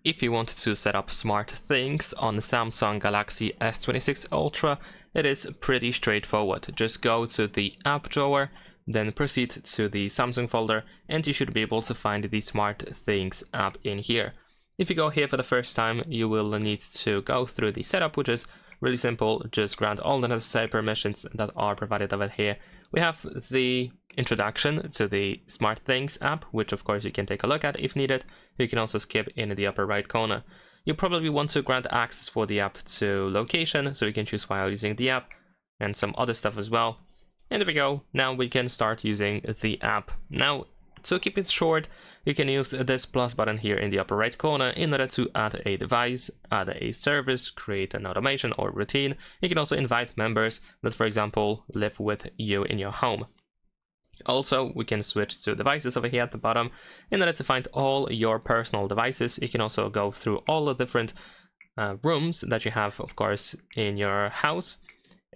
If you want to set up SmartThings on the Samsung Galaxy S26 Ultra, it is pretty straightforward. Just go to the app drawer, then proceed to the Samsung folder, and you should be able to find the SmartThings app in here. If you go here for the first time, you will need to go through the setup, which is really simple. Just grant all the necessary permissions that are provided over here. We have the introduction to the SmartThings app, which of course you can take a look at if needed. You can also skip in the upper right corner. You probably want to grant access for the app to location, so you can choose while using the app and some other stuff as well. And there we go. Now we can start using the app. Now, to keep it short, you can use this plus button here in the upper right corner in order to add a device, add a service, create an automation or routine. You can also invite members that, for example, live with you in your home. Also, we can switch to devices over here at the bottom in order to find all your personal devices. You can also go through all the different rooms that you have, of course, in your house.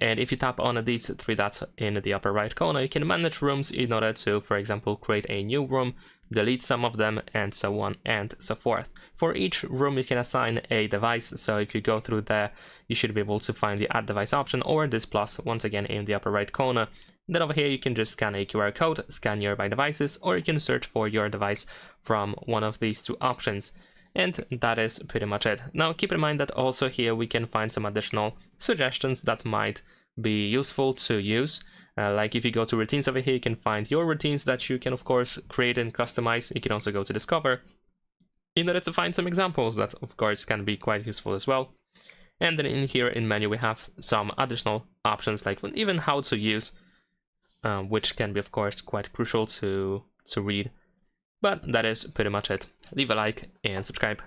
And if you tap on these three dots in the upper right corner, you can manage rooms in order to, for example, create a new room, delete some of them, and so on and so forth. For each room, you can assign a device. So if you go through there, you should be able to find the add device option or this plus once again in the upper right corner. Then over here, you can just scan a QR code, scan nearby devices, or you can search for your device from one of these two options. And that is pretty much it. Now, keep in mind that also here we can find some additional suggestions that might be useful to use. Like if you go to routines over here, you can find your routines that you can, of course, create and customize. You can also go to discover in order to find some examples that, of course, can be quite useful as well. And then in here in menu, we have some additional options like even how to use, which can be, of course, quite crucial to read. But that is pretty much it. Leave a like and subscribe.